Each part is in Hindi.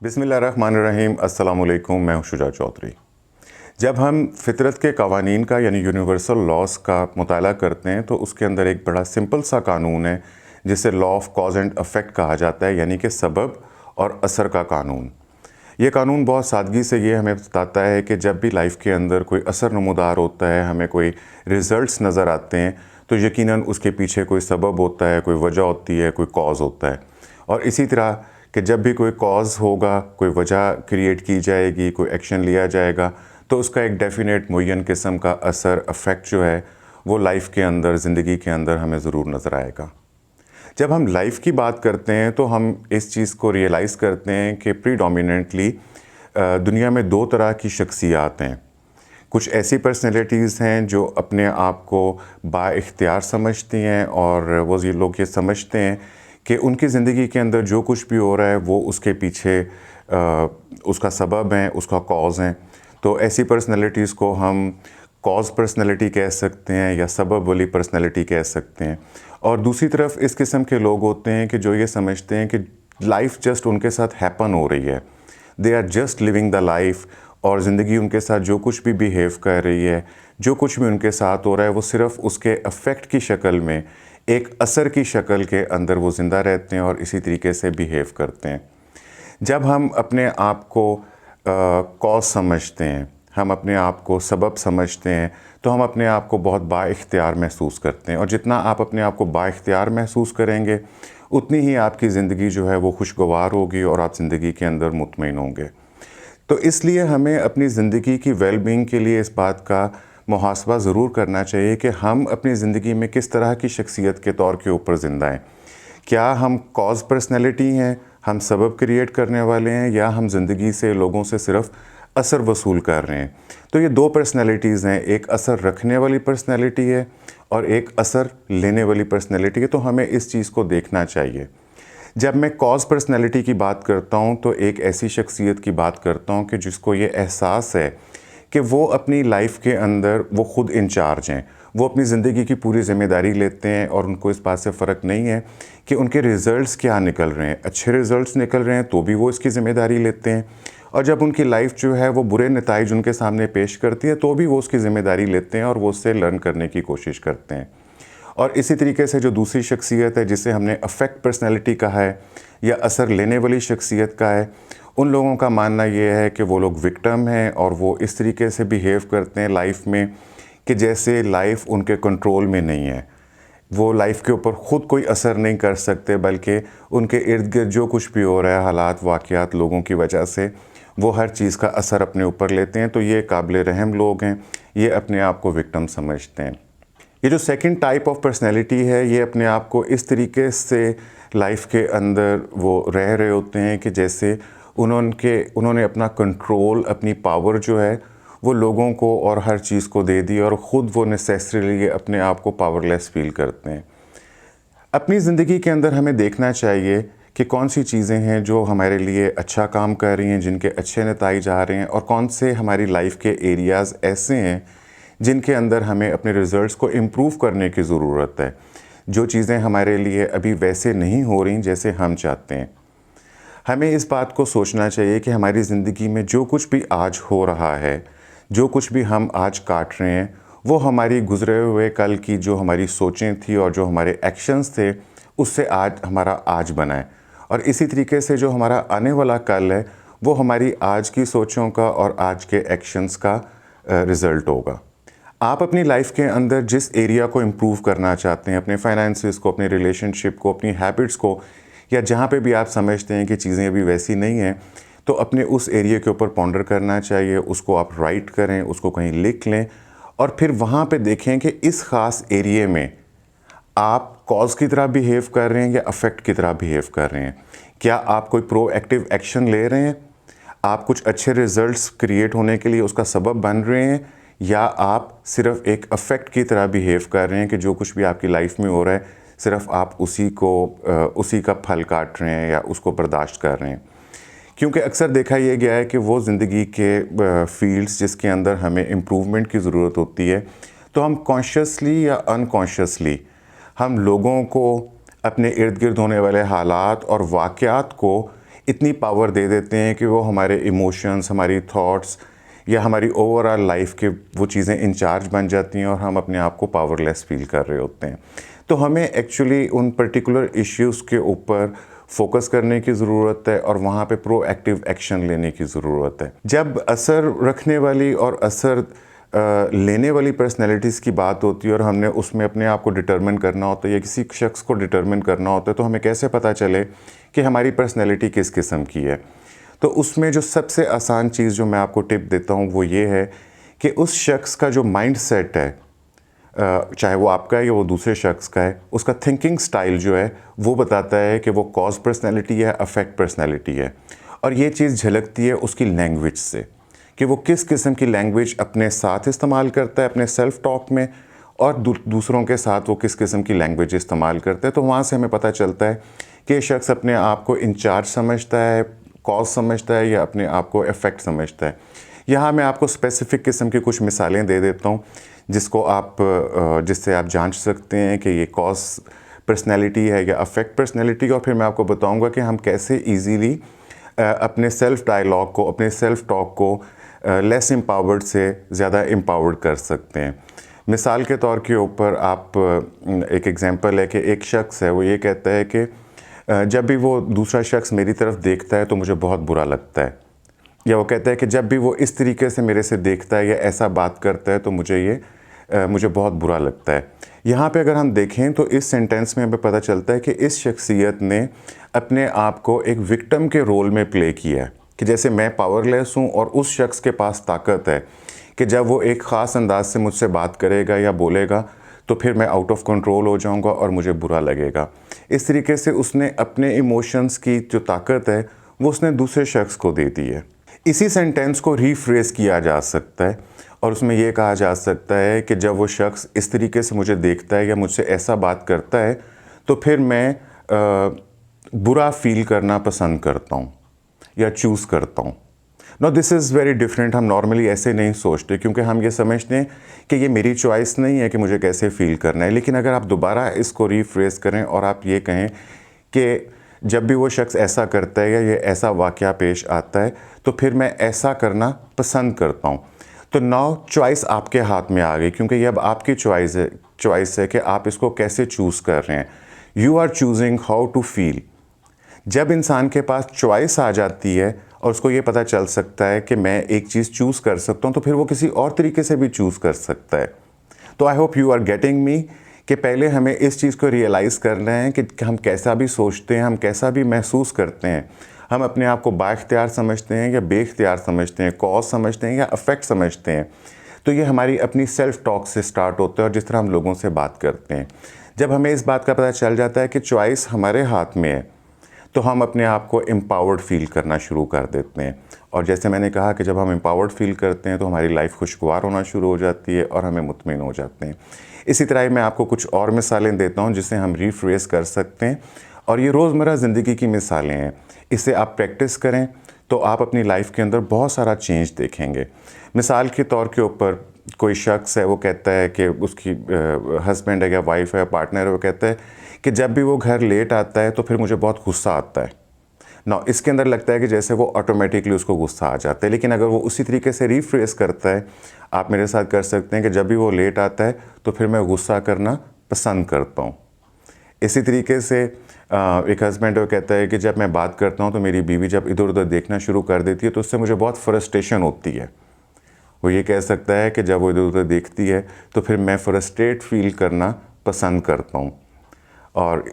बिस्मिल्लाहिर्रहमानिर्रहीम। अस्सलाम वालेकुम। मैं हूं शुजा चौधरी। जब हम फ़ितरत के कवानीन का यानी यूनिवर्सल लॉस का मुताला करते हैं तो उसके अंदर एक बड़ा सिंपल सा कानून है जिसे law of cause and affect कहा जाता है, यानी कि सबब और असर का कानून। ये कानून बहुत सादगी से ये हमें बताता है कि जब भी लाइफ के अंदर कोई असर नमूदार होता है, हमें कोई रिज़ल्ट्स नज़र आते हैं, तो यकीनन उसके पीछे कोई सबब होता है, कोई वजह होती है, कोई कॉज़ होता है। और इसी तरह कि जब भी कोई कॉज़ होगा, कोई वजह क्रिएट की जाएगी, कोई एक्शन लिया जाएगा, तो उसका एक डेफिनेट मुय्यन किस्म का असर अफेक्ट जो है वो लाइफ के अंदर, ज़िंदगी के अंदर हमें ज़रूर नज़र आएगा। जब हम लाइफ की बात करते हैं तो हम इस चीज़ को रियलाइज़ करते हैं कि प्रीडोमिनेंटली दुनिया में दो तरह की शख्सियात हैं। कुछ ऐसी पर्सनैलिटीज़ हैं जो अपने आप को बाइख्तियार समझती हैं और वो ये लोग ये समझते हैं कि उनकी ज़िंदगी के अंदर जो कुछ भी हो रहा है वो उसके पीछे उसका सबब है, उसका कॉज़ है। तो ऐसी पर्सनैलिटीज़ को हम कॉज़ पर्सनैलिटी कह सकते हैं या सबब वाली पर्सनैलिटी कह सकते हैं। और दूसरी तरफ इस किस्म के लोग होते हैं कि जो ये समझते हैं कि लाइफ जस्ट उनके साथ हैपन हो रही है, they are just living the life, और ज़िंदगी उनके साथ जो कुछ भी बिहेव कर रही है, जो कुछ भी उनके साथ हो रहा है, वो सिर्फ़ उसके अफेक्ट की शक्ल में, एक असर की शक्ल के अंदर वो ज़िंदा रहते हैं और इसी तरीके से बिहेव करते हैं। जब हम अपने आप को कॉज़ समझते हैं, हम अपने आप को सबब समझते हैं, तो हम अपने आप को बहुत बाइख्तियार महसूस करते हैं। और जितना आप अपने आप को बाइख्तियार महसूस करेंगे, उतनी ही आपकी ज़िंदगी जो है वो खुशगवार होगी और आप ज़िंदगी के अंदर मुतमईन होंगे। तो इसलिए हमें अपनी ज़िंदगी की वेलबींग के लिए इस बात का मुहासबा ज़रूर करना चाहिए कि हम अपनी ज़िंदगी में किस तरह की शख्सियत के तौर के ऊपर ज़िंदा हैं। क्या हम कॉज़ पर्सनैलिटी हैं, हम सबब क्रिएट करने वाले हैं, या हम ज़िंदगी से, लोगों से सिर्फ़ असर वसूल कर रहे हैं। तो ये दो पर्सनैलिटीज़ हैं, एक असर रखने वाली पर्सनैलिटी है और एक असर लेने वाली पर्सनैलिटी है। तो हमें इस चीज़ को देखना चाहिए। जब मैं कॉज़ पर्सनैलिटी की बात करता हूँ तो एक ऐसी शख्सियत की बात करता हूँ कि जिसको ये एहसास है कि वो अपनी लाइफ के अंदर वो ख़ुद इंचार्ज हैं, वो अपनी ज़िंदगी की पूरी ज़िम्मेदारी लेते हैं और उनको इस बात से फ़र्क नहीं है कि उनके रिज़ल्ट्स क्या निकल रहे हैं। अच्छे रिज़ल्ट्स निकल रहे हैं तो भी वो इसकी ज़िम्मेदारी लेते हैं, और जब उनकी लाइफ जो है वो बुरे नताइज उनके सामने पेश करती है तो भी वो उसकी ज़िम्मेदारी लेते हैं और वो उससे लर्न करने की कोशिश करते हैं। और इसी तरीके से जो दूसरी शख्सियत है जिसे हमने अफेक्ट पर्सनैलिटी कहा है या असर लेने वाली शख्सियत का है, उन लोगों का मानना ये है कि वो लोग विक्टिम हैं और वो इस तरीके से बिहेव करते हैं लाइफ में कि जैसे लाइफ उनके कंट्रोल में नहीं है। वो लाइफ के ऊपर ख़ुद कोई असर नहीं कर सकते, बल्कि उनके इर्द गिर्द जो कुछ भी हो रहा है, हालात वाक़यात, लोगों की वजह से वो हर चीज़ का असर अपने ऊपर लेते हैं। तो ये काबिल रहम लोग हैं, ये अपने आप को विक्टिम समझते हैं। ये जो सेकंड टाइप ऑफ पर्सनैलिटी है, ये अपने आप को इस तरीके से लाइफ के अंदर वो रह रहे होते हैं कि जैसे उन्होंने अपना कंट्रोल, अपनी पावर जो है वो लोगों को और हर चीज़ को दे दी और ख़ुद वो नेसेसरीली अपने आप को पावरलेस फील करते हैं। अपनी ज़िंदगी के अंदर हमें देखना चाहिए कि कौन सी चीज़ें हैं जो हमारे लिए अच्छा काम कर रही हैं, जिनके अच्छे नताइज आ रहे हैं, और कौन से हमारी लाइफ के एरियाज़ ऐसे हैं जिनके अंदर हमें अपने रिज़ल्ट्स को इम्प्रूव करने की ज़रूरत है, जो चीज़ें हमारे लिए अभी वैसे नहीं हो रही जैसे हम चाहते हैं। हमें इस बात को सोचना चाहिए कि हमारी ज़िंदगी में जो कुछ भी आज हो रहा है, जो कुछ भी हम आज काट रहे हैं, वो हमारी गुज़रे हुए कल की जो हमारी सोचें थी और जो हमारे एक्शंस थे, उससे आज हमारा आज बना है। और इसी तरीके से जो हमारा आने वाला कल है, वो हमारी आज की सोचों का और आज के एक्शंस का रिज़ल्ट होगा। आप अपनी लाइफ के अंदर जिस एरिया को इम्प्रूव करना चाहते हैं, अपने फाइनेंसेस को, अपने रिलेशनशिप को, अपनी हैबिट्स को, या जहाँ पे भी आप समझते हैं कि चीज़ें अभी वैसी नहीं हैं, तो अपने उस एरिया के ऊपर पॉन्डर करना चाहिए। उसको आप राइट करें, उसको कहीं लिख लें और फिर वहाँ पे देखें कि इस ख़ास एरिया में आप कॉज़ की तरह बिहेव कर रहे हैं या अफेक्ट की तरह बिहेव कर रहे हैं। क्या आप कोई प्रोएक्टिव एक्शन ले रहे हैं, आप कुछ अच्छे रिज़ल्ट्स क्रिएट होने के लिए उसका सबब बन रहे हैं, या आप सिर्फ़ एक अफेक्ट की तरह बिहेव कर रहे हैं कि जो कुछ भी आपकी लाइफ में हो रहा है सिर्फ़ आप उसी का फल काट रहे हैं या उसको बर्दाश्त कर रहे हैं। क्योंकि अक्सर देखा यह गया है कि वो ज़िंदगी के फील्ड्स जिसके अंदर हमें इम्प्रूवमेंट की ज़रूरत होती है, तो हम कॉन्शियसली या अनकॉन्शियसली हम लोगों को, अपने इर्द गिर्द होने वाले हालात और वाक़यात को इतनी पावर दे देते हैं कि वो हमारे इमोशंस, हमारी थॉट्स या हमारी ओवरऑल लाइफ के वो चीज़ें इंचार्ज बन जाती हैं और हम अपने आप को पावरलेस फील कर रहे होते हैं। तो हमें एक्चुअली उन पर्टिकुलर इश्यूज़ के ऊपर फोकस करने की ज़रूरत है और वहाँ पे प्रोएक्टिव एक्शन लेने की ज़रूरत है। जब असर रखने वाली और असर लेने वाली पर्सनैलिटीज़ की बात होती है और हमने उसमें अपने आप को डिटर्मिन करना होता है या किसी शख्स को डिटर्मिन करना होता है, तो हमें कैसे पता चले कि हमारी पर्सनैलिटी किस किस्म की है। तो उसमें जो सबसे आसान चीज़ जो मैं आपको टिप देता हूँ वो ये है कि उस शख्स का जो माइंड सेट है, चाहे वो आपका है या वो दूसरे शख्स का है, उसका थिंकिंग स्टाइल जो है वो बताता है कि वो कॉज पर्सनैलिटी है, अफेक्ट पर्सनैलिटी है। और ये चीज़ झलकती है उसकी लैंग्वेज से कि वो किस किस्म की लैंग्वेज अपने साथ इस्तेमाल करता है अपने सेल्फ टॉक में, और दूसरों के साथ वो किस किस्म की लैंग्वेज इस्तेमाल करता है। तो वहाँ से हमें पता चलता है कि ये शख्स अपने आप को इंचार्ज समझता है, कॉज समझता है या अपने आप को इफ़ेक्ट समझता है। यहाँ मैं आपको स्पेसिफ़िक किस्म की कुछ मिसालें दे देता हूँ जिससे आप जांच सकते हैं कि ये कॉज पर्सनैलिटी है या अफेक्ट पर्सनैलिटी। और फिर मैं आपको बताऊँगा कि हम कैसे ईज़िली अपने सेल्फ डायलॉग को, अपने सेल्फ टॉक को लेस एम्पावर्ड से ज़्यादा एम्पावर्ड कर सकते हैं। मिसाल के तौर के ऊपर आप एक एग्ज़ाम्पल है कि एक शख्स है, वो ये कहता है कि जब भी वो दूसरा शख्स मेरी तरफ देखता है तो मुझे बहुत बुरा लगता है, या वो कहता है कि जब भी वो इस तरीके से मेरे से देखता है या ऐसा बात करता है तो मुझे बहुत बुरा लगता है। यहाँ पे अगर हम देखें तो इस सेंटेंस में हमें पता चलता है कि इस शख्सियत ने अपने आप को एक विक्टिम के रोल में प्ले किया है कि जैसे मैं पावरलेस हूँ और उस शख्स के पास ताकत है कि जब वो एक ख़ास अंदाज से मुझसे बात करेगा या बोलेगा तो फिर मैं आउट ऑफ कंट्रोल हो जाऊँगा और मुझे बुरा लगेगा। इस तरीके से उसने अपने इमोशंस की जो ताकत है वो उसने दूसरे शख्स को दे दी है। इसी सेंटेंस को रीफ्रेज किया जा सकता है और उसमें ये कहा जा सकता है कि जब वो शख्स इस तरीके से मुझे देखता है या मुझसे ऐसा बात करता है तो फिर मैं बुरा फील करना पसंद करता हूँ या चूज़ करता हूँ। No, this is very different. हम नॉर्मली ऐसे नहीं सोचते क्योंकि हम ये समझते हैं कि ये मेरी चॉइस नहीं है कि मुझे कैसे फ़ील करना है। लेकिन अगर आप दोबारा इसको रीफ्रेज करें और आप ये कहें कि जब भी वो शख्स ऐसा करता है या ये ऐसा वाक़या पेश आता है तो फिर मैं ऐसा करना पसंद करता हूँ, तो नाउ चॉइस आपके हाथ में आ गई क्योंकि ये अब आपकी चॉइस है कि आप इसको कैसे चूज़ कर रहे हैं। You are choosing how to feel. जब इंसान के पास चॉइस आ जाती है और उसको ये पता चल सकता है कि मैं एक चीज़ चूज़ कर सकता हूँ तो फिर वो किसी और तरीके से भी चूज़ कर सकता है। तो I hope you are getting me कि पहले हमें इस चीज़ को रियलाइज़ करना है कि हम कैसा भी सोचते हैं, हम कैसा भी महसूस करते हैं, हम अपने आप को बाइख्तियार समझते हैं या बेख्तियार समझते हैं, कॉज समझते हैं या अफेक्ट समझते हैं, तो ये हमारी अपनी सेल्फ टॉक से स्टार्ट होता है और जिस तरह हम लोगों से बात करते हैं। जब हमें इस बात का पता चल जाता है कि चॉइस हमारे हाथ में है तो हम अपने आप को एम्पावर्ड फील करना शुरू कर देते हैं। और जैसे मैंने कहा कि जब हम एम्पावर्ड फील करते हैं तो हमारी लाइफ खुशगवार होना शुरू हो जाती है और हमें मुतमईन हो जाते हैं। इसी तरह ही मैं आपको कुछ और मिसालें देता हूँ जिससे हम रीफ्रेज कर सकते हैं, और ये रोज़मर्रा ज़िंदगी की मिसालें हैं। इससे आप प्रैक्टिस करें तो आप अपनी लाइफ के अंदर बहुत सारा चेंज देखेंगे। मिसाल के तौर के ऊपर कोई शख्स है, वो कहता है कि उसकी हस्बैंड है या वाइफ है, पार्टनर है, वो कहता है कि जब भी वो घर लेट आता है तो फिर मुझे बहुत गुस्सा आता है। ना इसके अंदर लगता है कि जैसे वो ऑटोमेटिकली उसको गुस्सा आ जाता है, लेकिन अगर वो उसी तरीके से रीफ्रेज करता है, आप मेरे साथ कर सकते हैं कि जब भी वो लेट आता है तो फिर मैं गुस्सा करना पसंद करता हूँ। इसी तरीके से एक हस्बैंड वो कहता है कि जब मैं बात करता हूँ तो मेरी बीवी जब इधर उधर देखना शुरू कर देती है तो उससे मुझे बहुत फ्रस्ट्रेशन होती है। वो ये कह सकता है कि जब वो इधर उधर देखती है तो फिर मैं फ्रस्ट्रेट फील करना पसंद करता हूँ। और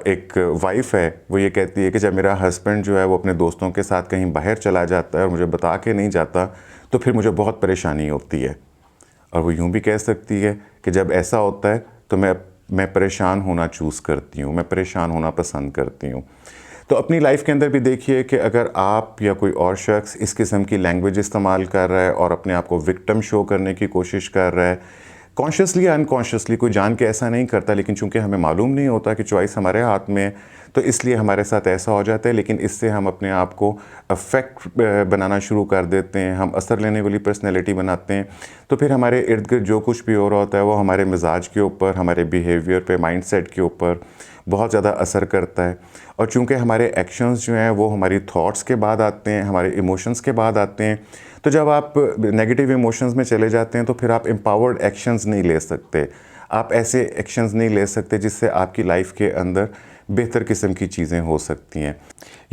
एक वाइफ है, वो ये कहती है कि जब मेरा हस्बैंड जो है वो अपने दोस्तों के साथ कहीं बाहर चला जाता है और मुझे बता के नहीं जाता तो फिर मुझे बहुत परेशानी होती है। और वो यूँ भी कह सकती है कि जब ऐसा होता है तो मैं परेशान होना चूज़ करती हूँ, मैं परेशान होना पसंद करती हूँ। तो अपनी लाइफ के अंदर भी देखिए कि अगर आप या कोई और शख्स इस किस्म की लैंग्वेज इस्तेमाल कर रहा है और अपने आप को विक्टिम शो करने की कोशिश कर रहा है, कॉन्शियसली या अनकॉन्शियसली, कोई जान के ऐसा नहीं करता, लेकिन चूंकि हमें मालूम नहीं होता कि चॉइस हमारे हाथ में है तो इसलिए हमारे साथ ऐसा हो जाता है। लेकिन इससे हम अपने आप को अफेक्ट बनाना शुरू कर देते हैं, हम असर लेने वाली पर्सनैलिटी बनाते हैं। तो फिर हमारे इर्द गिर्द जो कुछ भी हो रहा होता है वो हमारे मिजाज के ऊपर, हमारे बिहेवियर पे, माइंडसेट के ऊपर बहुत ज़्यादा असर करता है। और चूँकि हमारे एक्शंस जो हैं वो हमारी थॉट्स के बाद आते हैं, हमारे इमोशंस के बाद आते हैं, तो जब आप नेगेटिव इमोशंस में चले जाते हैं तो फिर आप एम्पावर्ड एक्शंस नहीं ले सकते। आप ऐसे एक्शंस नहीं ले सकते जिससे आपकी लाइफ के अंदर बेहतर किस्म की चीज़ें हो सकती हैं।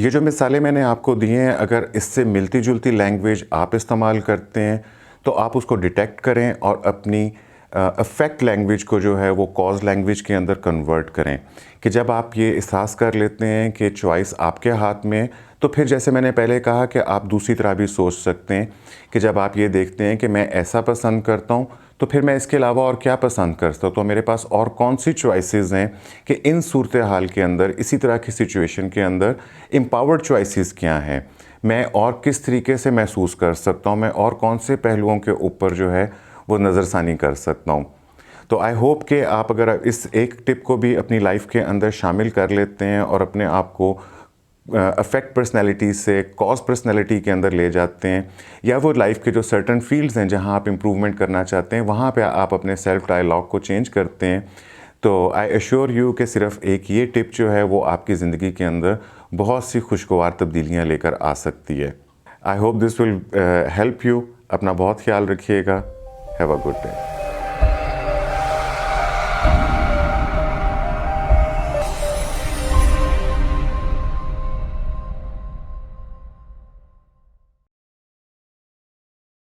ये जो मिसालें मैंने आपको दी हैं, अगर इससे मिलती जुलती लैंग्वेज आप इस्तेमाल करते हैं तो आप उसको डिटेक्ट करें और अपनी अफेक्ट लैंग्वेज को जो है वो कॉज लैंग्वेज के अंदर कन्वर्ट करें। कि जब आप ये एहसास कर लेते हैं कि चॉइस आपके हाथ में, तो फिर जैसे मैंने पहले कहा कि आप दूसरी तरह भी सोच सकते हैं कि जब आप ये देखते हैं कि मैं ऐसा पसंद करता हूँ तो फिर मैं इसके अलावा और क्या पसंद कर सकता हूँ, तो मेरे पास और कौन सी चॉइसेस हैं कि इन सूरत हाल के अंदर, इसी तरह की सिचुएशन के अंदर एम्पावर्ड चॉइसेस क्या हैं, मैं और किस तरीके से महसूस कर सकता हूँ, मैं और कौन से पहलुओं के ऊपर जो है वो नज़रसानी कर सकता हूँ। तो आई होप कि आप अगर इस एक टिप को भी अपनी लाइफ के अंदर शामिल कर लेते हैं और अपने आप को अफेक्ट पर्सनैलिटी से कॉज पर्सनैलिटी के अंदर ले जाते हैं, या वो लाइफ के जो सर्टन फील्ड्स हैं जहां आप इम्प्रूवमेंट करना चाहते हैं वहां पे आप अपने सेल्फ डायलॉग को चेंज करते हैं, तो आई एश्योर यू कि सिर्फ एक ये टिप जो है वो आपकी ज़िंदगी के अंदर बहुत सी खुशगवार तब्दीलियाँ लेकर आ सकती है। I hope this will help you. अपना बहुत ख्याल रखिएगा। Have a good day.